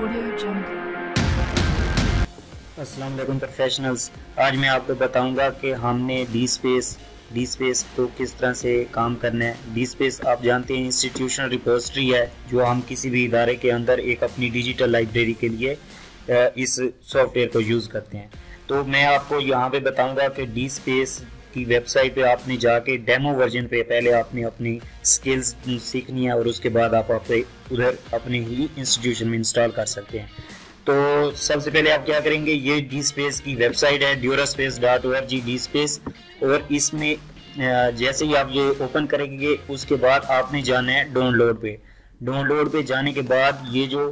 अस्सलाम वालेकुम प्रोफेशनल्स। आज मैं आपको बताऊंगा कि हमने डी स्पेस को किस तरह से काम करना है। डी स्पेस आप जानते हैं इंस्टीट्यूशनल रिपोजिटरी है जो हम किसी भी इदारे के अंदर एक अपनी डिजिटल लाइब्रेरी के लिए इस सॉफ्टवेयर को यूज़ करते हैं। तो मैं आपको यहाँ पे बताऊंगा कि डी स्पेस की वेबसाइट पे आपने जाके डेमो वर्जन पे पहले आपने अपनी स्किल्स सीखनी है और उसके बाद आप उधर अपने ही इंस्टीट्यूशन में इंस्टॉल कर सकते हैं। तो सबसे पहले आप क्या करेंगे, ये डी स्पेस की वेबसाइट है duraspace.org डी स्पेस, और इसमें जैसे ही आप ये ओपन करेंगे उसके बाद आपने जाना है डाउनलोड पे। डाउनलोड पे जाने के बाद ये जो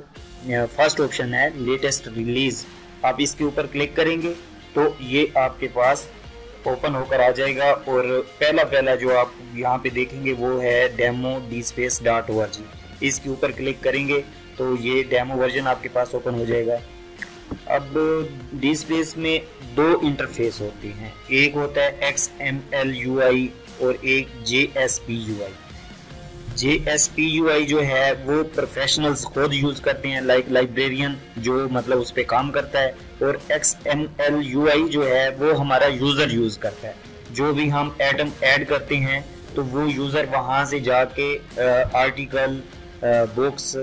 फर्स्ट ऑप्शन है लेटेस्ट रिलीज, आप इसके ऊपर क्लिक करेंगे तो ये आपके पास ओपन होकर आ जाएगा। और पहला जो आप यहाँ पे देखेंगे वो है डेमो dspace.org। इसके ऊपर क्लिक करेंगे तो ये डेमो वर्जन आपके पास ओपन हो जाएगा। अब डी स्पेस में दो इंटरफेस होते हैं, एक होता है XML UI और एक JSP UI। JSP UI जो है वो प्रोफेशनल्स खुद यूज करते हैं, लाइक लाइब्रेरियन जो मतलब उस पर काम करता है, और XML UI जो है वो हमारा यूजर यूज करता है। जो भी हम एटम ऐड करते हैं तो वो यूजर वहां से जाके article, books,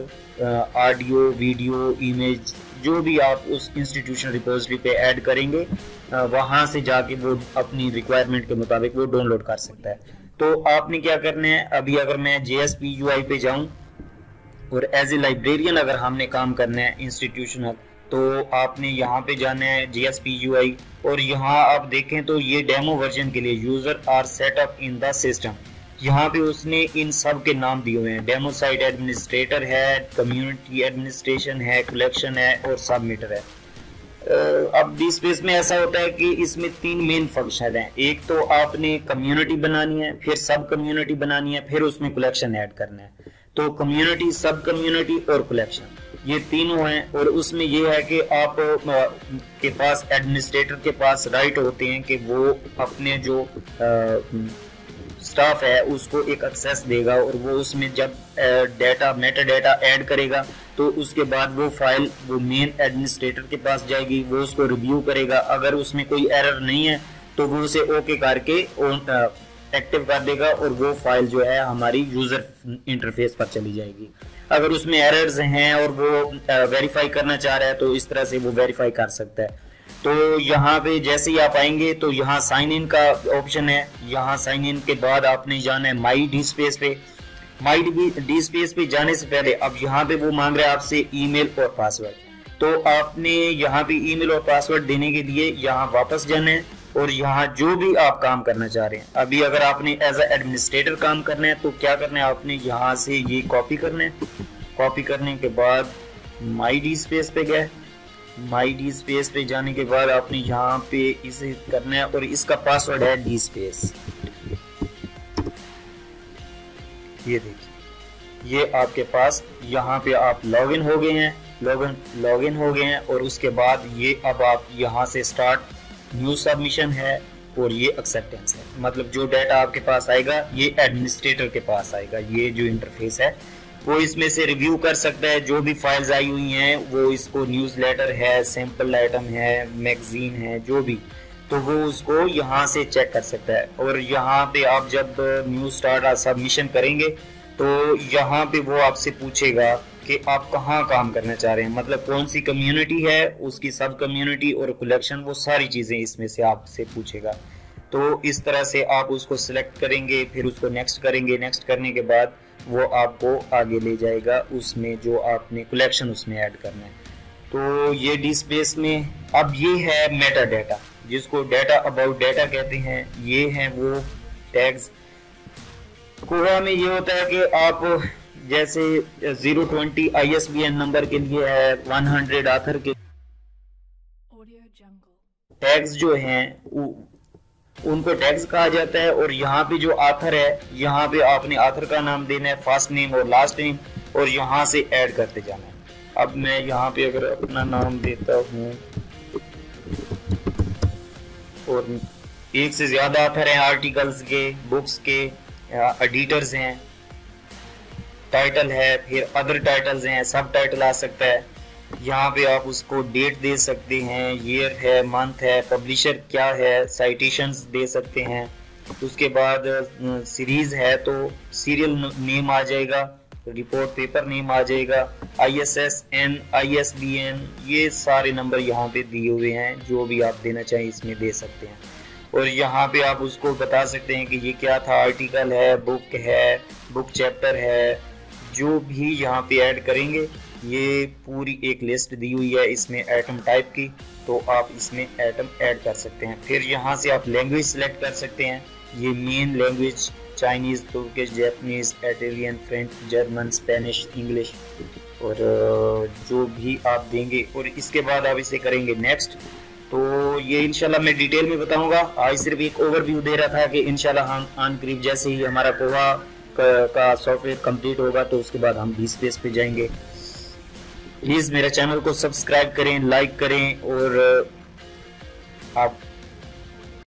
audio, video, image जो भी आप उस इंस्टीट्यूशन रिपोजिटरी पे ऐड करेंगे वहां से जाके वो अपनी रिक्वायरमेंट के मुताबिक वो डाउनलोड कर सकता है। तो आपने क्या करना है, अभी अगर मैं JSP UI पे जाऊं और एज ए लाइब्रेरियन अगर हमने काम करना है इंस्टीट्यूशनल, तो आपने यहाँ पे जाना है JSP UI, और यहाँ आप देखें तो ये डेमो वर्जन के लिए user are setup in the system, यहाँ पे उसने इन सब के नाम दिए हुए हैं। डेमो साइट एडमिनिस्ट्रेटर है, कम्युनिटी एडमिनिस्ट्रेशन है, कलेक्शन है और सबमिटर है। अब डी स्पेस में ऐसा होता है कि इसमें तीन मेन फंक्शन हैं। एक तो आपने कम्युनिटी बनानी है, फिर सब कम्युनिटी बनानी है, फिर उसमें कलेक्शन ऐड करना है। तो कम्युनिटी, सब कम्युनिटी और कलेक्शन ये तीनों हैं। और उसमें ये है कि आप के पास एडमिनिस्ट्रेटर के पास राइट होते हैं कि वो अपने जो स्टाफ है उसको एक एक्सेस देगा, और वो उसमें जब डेटा, मेटा डेटा ऐड करेगा तो उसके बाद वो फाइल वो मेन एडमिनिस्ट्रेटर के पास जाएगी, वो उसको रिव्यू करेगा। अगर उसमें कोई एरर नहीं है तो वो उसे ओके करके एक्टिव कर देगा और वो फाइल जो है हमारी यूजर इंटरफेस पर चली जाएगी। अगर उसमें एरर्स हैं और वो वेरीफाई करना चाह रहा है तो इस तरह से वो वेरीफाई कर सकता है। तो यहाँ पे जैसे ही आप आएंगे तो यहाँ साइन इन का ऑप्शन है। यहाँ साइन इन के बाद आपने जाना है माई डी स्पेस पे। माई डी स्पेस पे जाने से पहले अब यहाँ पे वो मांग रहा है आपसे ईमेल और पासवर्ड। तो आपने यहाँ पे ईमेल और पासवर्ड देने के लिए यहाँ वापस जाना है और यहाँ जो भी आप काम करना चाह रहे हैं, अभी अगर आपने एज ए एडमिनिस्ट्रेटर काम करना है तो क्या करना है, आपने यहाँ से ये कॉपी करना है। कॉपी करने के बाद माई डी स्पेस पे गए। माई डी स्पेस पे जाने के बाद आपने यहाँ पे इसे करना है और इसका पासवर्ड है डी स्पेस। ये देखिए, ये आपके पास यहाँ पे आप लॉगिन हो गए हैं, लॉगिन हो गए हैं। और उसके बाद ये अब आप यहाँ से स्टार्ट न्यू सबमिशन है और ये एक्सेप्टेंस है। मतलब जो डाटा आपके पास आएगा ये एडमिनिस्ट्रेटर के पास आएगा। ये जो इंटरफेस है वो इसमें से रिव्यू कर सकता है, जो भी फाइल्स आई हुई हैं वो इसको न्यूज़लेटर है, सैंपल आइटम है, मैगजीन है, जो भी, तो वो उसको यहाँ से चेक कर सकता है। और यहाँ पे आप जब न्यू स्टार्ट सबमिशन करेंगे तो यहाँ पे वो आपसे पूछेगा कि आप कहाँ काम करना चाह रहे हैं, मतलब कौन सी कम्युनिटी है, उसकी सब कम्युनिटी और कलेक्शन, वो सारी चीज़ें इसमें से आपसे पूछेगा। तो इस तरह से आप उसको सिलेक्ट करेंगे, फिर उसको नेक्स्ट करेंगे। नेक्स्ट करने के बाद वो आपको आगे ले जाएगा उसमें जो आपने कलेक्शन उसमें ऐड करना है। तो ये डी स्पेस में अब ये है मेटा डाटा, जिसको डाटा अबाउट डाटा कहते हैं। ये हैं वो टैग्स। कोरा में ये होता है कि आप जैसे 020 ISBN नंबर के लिए है, 100 आथर के टैग्स जो हैं उनको टैग्स कहा जाता है। और यहाँ पे जो आथर है, यहाँ पे आपने आथर का नाम देना है, फर्स्ट नेम और लास्ट नेम, और यहाँ से ऐड करते जाना है। अब मैं यहाँ पे अगर अपना नाम देता हूँ, और एक से ज्यादा आथर हैं आर्टिकल्स के, बुक्स के, एडिटर्स हैं, टाइटल है, फिर अदर टाइटल्स हैं, सब टाइटल आ सकता है। यहाँ पे आप उसको डेट दे सकते हैं, ईयर है, मंथ है, पब्लिशर क्या है, साइटेशंस दे सकते हैं। उसके बाद सीरीज है तो सीरियल नेम आ जाएगा, रिपोर्ट पेपर नेम आ जाएगा, ISSN, ISBN, ये सारे नंबर यहाँ पे दिए हुए हैं। जो भी आप देना चाहें इसमें दे सकते हैं। और यहाँ पे आप उसको बता सकते हैं कि ये क्या था, आर्टिकल है, बुक चैप्टर है, जो भी यहाँ पे ऐड करेंगे। ये पूरी एक लिस्ट दी हुई है इसमें एटम टाइप की, तो आप इसमें एटम ऐड कर सकते हैं। फिर यहाँ से आप लैंग्वेज सेलेक्ट कर सकते हैं। ये main language Chinese, Turkish, Japanese, Italian, French, German, Spanish, English, और जो भी आप देंगे। और इसके बाद आप इसे करेंगे नेक्स्ट। तो ये इंशाल्लाह मैं डिटेल में बताऊंगा। आज सिर्फ एक ओवरव्यू दे रहा था कि इंशाल्लाह हम आन करीब जैसे ही हमारा कोवा का सॉफ्टवेयर कंप्लीट होगा तो उसके बाद हम DSpace पे जाएंगे। प्लीज़ मेरे चैनल को सब्सक्राइब करें, लाइक करें, और आप